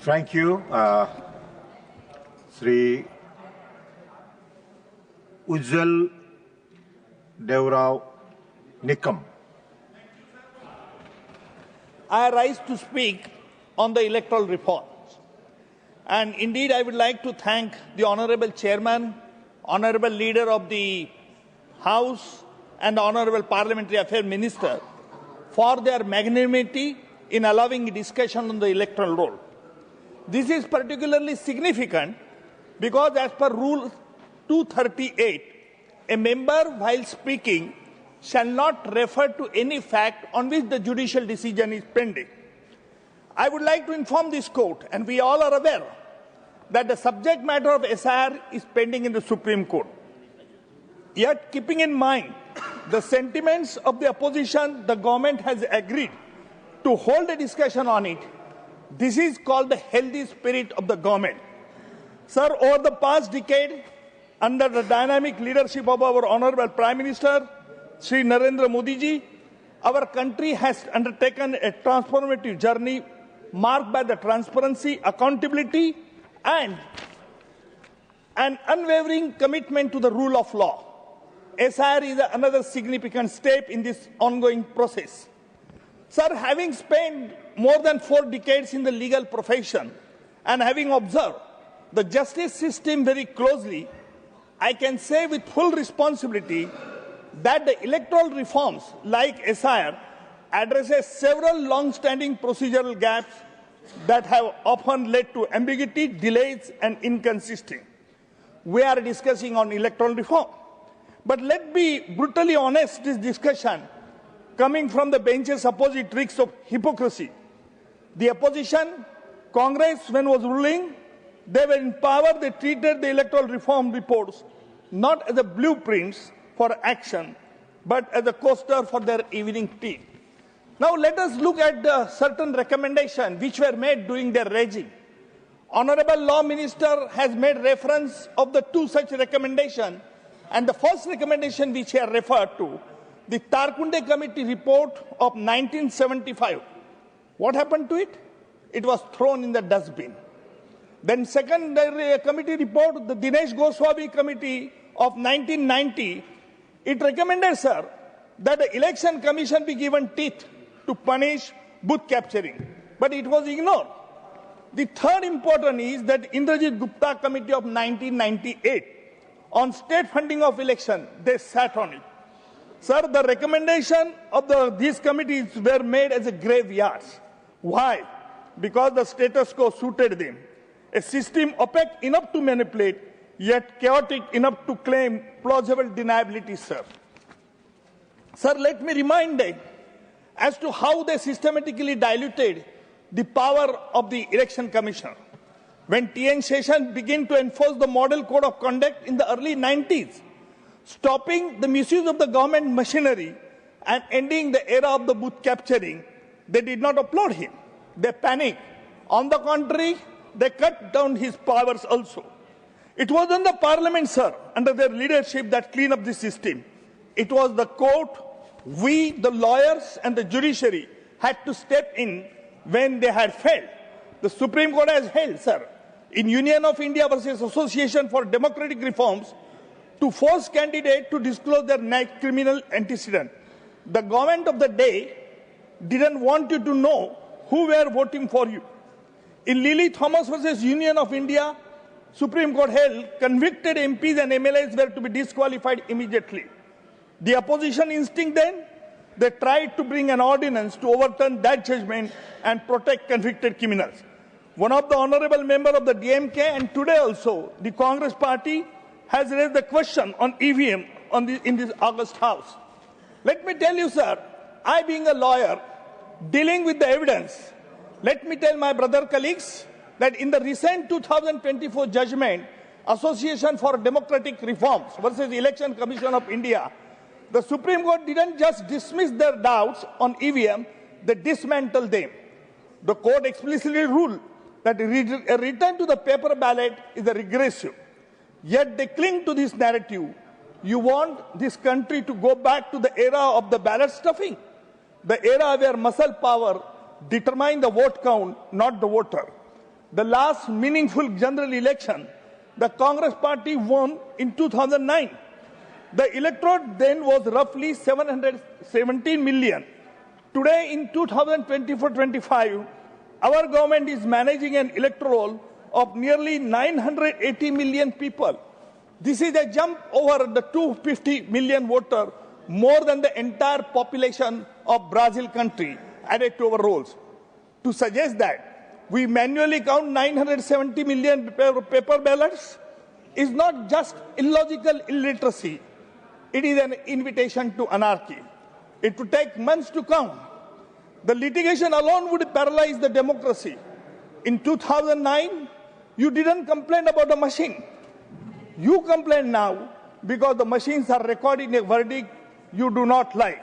Thank you, Sri Ujjwal, Deorao, Nikam. I rise to speak on the electoral reforms. And indeed, I would like to thank the Honourable Chairman, Honourable Leader of the House and the Honourable Parliamentary Affairs Minister for their magnanimity in allowing a discussion on the electoral roll. This is particularly significant because as per Rule 238, a member while speaking shall not refer to any fact on which the judicial decision is pending. I would like to inform this court, and we all are aware, that the subject matter of SIR is pending in the Supreme Court. Yet, keeping in mind the sentiments of the opposition, the government has agreed to hold a discussion on it. This is called the healthy spirit of the government. Sir, over the past decade, under the dynamic leadership of our Honourable Prime Minister, Sri Narendra Modi ji, our country has undertaken a transformative journey marked by the transparency, accountability, and an unwavering commitment to the rule of law. SIR is another significant step in this ongoing process. Sir, having spent more than 4 decades in the legal profession and having observed the justice system very closely, I can say with full responsibility that the electoral reforms like SIR addresses several long-standing procedural gaps that have often led to ambiguity, delays, and inconsistency. We are discussing on electoral reform. But let's be brutally honest, this discussion coming from the benches opposite reeks of hypocrisy. The opposition, Congress, when was ruling, they were in power, they treated the electoral reform reports not as a blueprints for action, but as a coaster for their evening tea. Now let us look at the certain recommendations which were made during their regime. Honourable Law Minister has made reference of the 2 such recommendations, and the first recommendation which he referred to, the Tarkunde Committee report of 1975. What happened to it? It was thrown in the dustbin. Then second committee report, the Dinesh Goswami Committee of 1990, it recommended, sir, that the Election Commission be given teeth to punish booth capturing. But it was ignored. The third important is that Indrajit Gupta Committee of 1998 on state funding of election, they sat on it. Sir, the recommendation of these committees were made as a graveyards. Why? Because the status quo suited them. A system opaque enough to manipulate, yet chaotic enough to claim plausible deniability, sir. Sir, let me remind them as to how they systematically diluted the power of the Election Commission. When T.N. Sessions began to enforce the Model Code of Conduct in the early 90s, stopping the misuse of the government machinery and ending the era of the booth capturing, they did not applaud him. They panicked. On the contrary, they cut down his powers also. It was in the Parliament, sir, under their leadership that cleaned up the system. It was the court, we, the lawyers, and the judiciary had to step in when they had failed. The Supreme Court has held, sir, in Union of India versus Association for Democratic Reforms, to force candidates to disclose their criminal antecedent. The government of the day didn't want you to know who were voting for you. In Lily Thomas versus Union of India, Supreme Court held convicted MPs and MLAs were to be disqualified immediately. The opposition instinct then, they tried to bring an ordinance to overturn that judgment and protect convicted criminals. One of the honourable member of the DMK and today also the Congress party has raised the question on EVM in this August House. Let me tell you, sir, I being a lawyer dealing with the evidence, let me tell my brother colleagues that in the recent 2024 judgment, Association for Democratic Reforms versus Election Commission of India, the Supreme Court didn't just dismiss their doubts on EVM, they dismantled them. The court explicitly ruled that a return to the paper ballot is a regressive. Yet they cling to this narrative. You want this country to go back to the era of the ballot stuffing, the era where muscle power determined the vote count, not the voter. the last meaningful general election, the Congress party won in 2009. The electorate then was roughly 717 million. Today, in 2024-25, our government is managing an electoral of nearly 980 million people. This is a jump over the 250 million voter, more than the entire population of Brazil country added to our rolls. To suggest that we manually count 970 million paper ballots is not just illogical illiteracy. It is an invitation to anarchy. It would take months to count. The litigation alone would paralyze the democracy. In 2009, you didn't complain about the machine. You complain now because the machines are recording a verdict you do not like.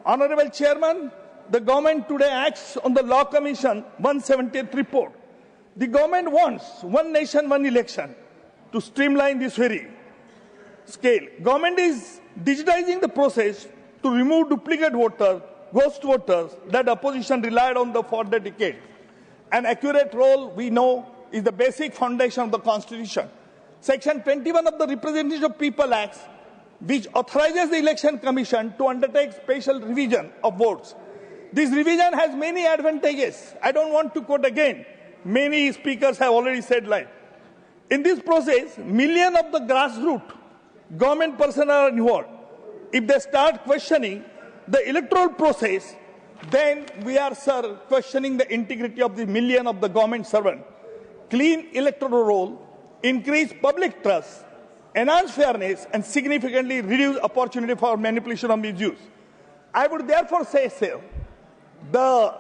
Honorable Chairman, the government today acts on the Law Commission 178th report. The government wants one nation, one election to streamline this very scale. Government is digitizing the process to remove duplicate voters, ghost voters that opposition relied on for the decade. An accurate roll, we know, is the basic foundation of the Constitution. Section 21 of the Representation of People Act, which authorizes the Election Commission to undertake special revision of votes. This revision has many advantages. I don't want to quote again. Many speakers have already said like. In this process, millions of the grassroots government personnel are involved. If they start questioning the electoral process, then we are, sir, questioning the integrity of the million of the government servant. Clean electoral roll, increase public trust, enhance fairness, and significantly reduce opportunity for manipulation of misuse. I would therefore say, sir, the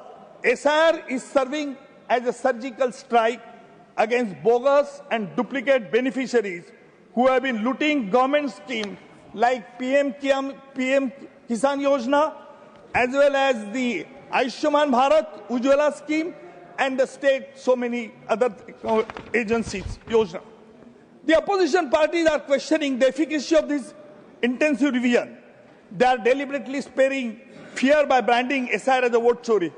SIR is serving as a surgical strike against bogus and duplicate beneficiaries who have been looting government schemes like PM Kisan Yojana, as well as the Ayushman Bharat Ujjwal scheme, and the state, so many other agencies, Yojana. The opposition parties are questioning the efficacy of this intensive revision. They are deliberately sparing fear by branding SIR as a vote chori.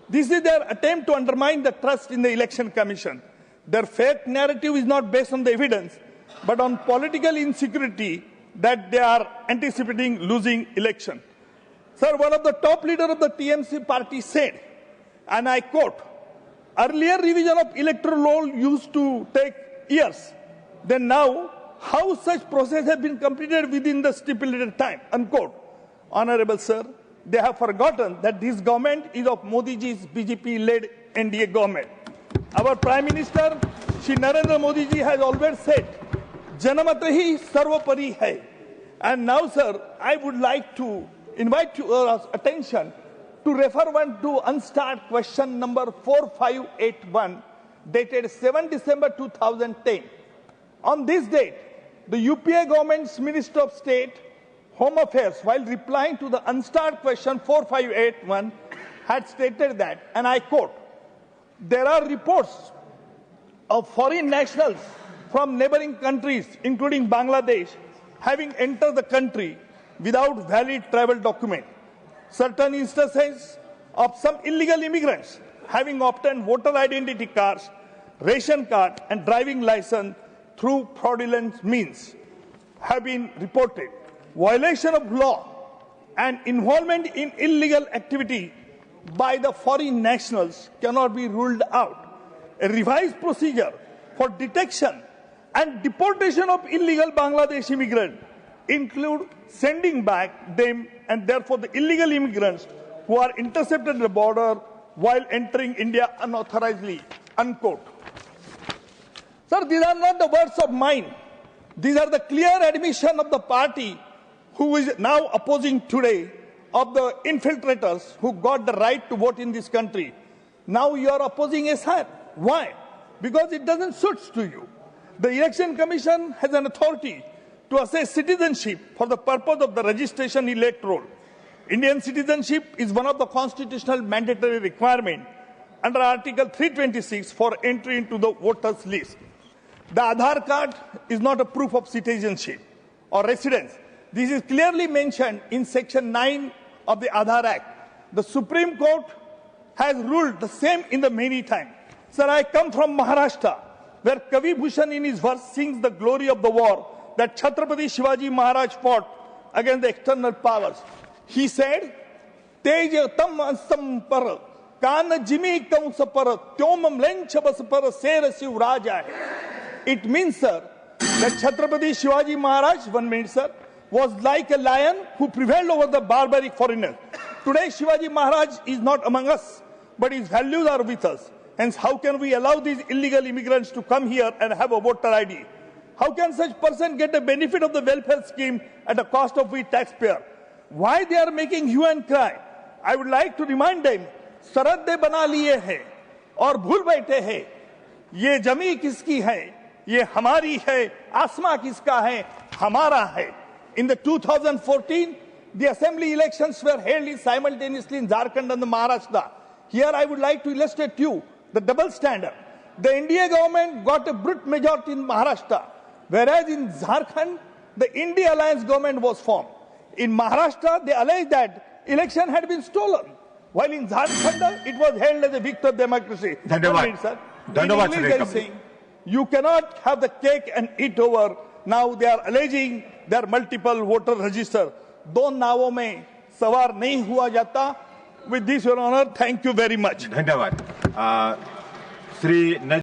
This is their attempt to undermine the trust in the Election Commission. Their fake narrative is not based on the evidence, but on political insecurity that they are anticipating losing election. Sir, one of the top leaders of the TMC party said, and I quote, "Earlier revision of electoral roll used to take years. Then now, how such process has been completed within the stipulated time," unquote. Honorable sir, they have forgotten that this government is of Modi ji's BJP-led NDA government. Our Prime Minister, Shri Narendra Modi ji, has always said, "Janamata hi sarvopari hai." And now, sir, I would like to invite your attention to refer one to unstart question number 4581, dated 7 December 2010. On this date, the UPA government's Minister of State, Home Affairs, while replying to the unstart question 4581, had stated that, and I quote, "There are reports of foreign nationals from neighboring countries, including Bangladesh, having entered the country without valid travel document. Certain instances of some illegal immigrants having obtained voter identity cards, ration card, and driving license through fraudulent means have been reported. Violation of law and involvement in illegal activity by the foreign nationals cannot be ruled out. A revised procedure for detection and deportation of illegal Bangladesh immigrants include sending back them and therefore the illegal immigrants who are intercepted at the border while entering India unauthorizedly," unquote. Sir, these are not the words of mine. These are the clear admission of the party who is now opposing today of the infiltrators who got the right to vote in this country. Now you are opposing SIR. Why? Because it doesn't suit to you. The Election Commission has an authority to assess citizenship for the purpose of the registration electoral. Indian citizenship is one of the constitutional mandatory requirements under Article 326 for entry into the voters list. The Aadhaar card is not a proof of citizenship or residence. This is clearly mentioned in Section 9 of the Aadhaar Act. The Supreme Court has ruled the same in the many times. Sir, I come from Maharashtra, where Kavi Bhushan in his verse sings the glory of the war that Chhatrapati Shivaji Maharaj fought against the external powers. He said, Tej tam ansam par, kan jimi kaus par, tyom mlench bas par, ser siv raja. It means, sir, that Chhatrapati Shivaji Maharaj, 1 minute, sir, was like a lion who prevailed over the barbaric foreigners. Today, Shivaji Maharaj is not among us, but his values are with us. Hence, how can we allow these illegal immigrants to come here and have a voter ID? How can such person get the benefit of the welfare scheme at the cost of we taxpayer? Why they are making hue and cry? I would like to remind them, सरहदें बना लिए हैं और भूल बैठे हैं, ये जमी किसकी है, ये हमारी है, आसमां किसका है, हमारा है. In the 2014, the assembly elections were held simultaneously in Jharkhand and the Maharashtra. Here I would like to illustrate to you the double standard. The NDA government got a brute majority in Maharashtra, whereas in Jharkhand, the India Alliance government was formed. In Maharashtra, they alleged that election had been stolen, while in Jharkhand, it was held as a victor democracy. Dhanyavad. In English, they are saying, you cannot have the cake and eat over. Now they are alleging there are multiple voter register. दो नावों में सवार नहीं हुआ जाता. With this, Your Honor, thank you very much. धन्यवाद. श्री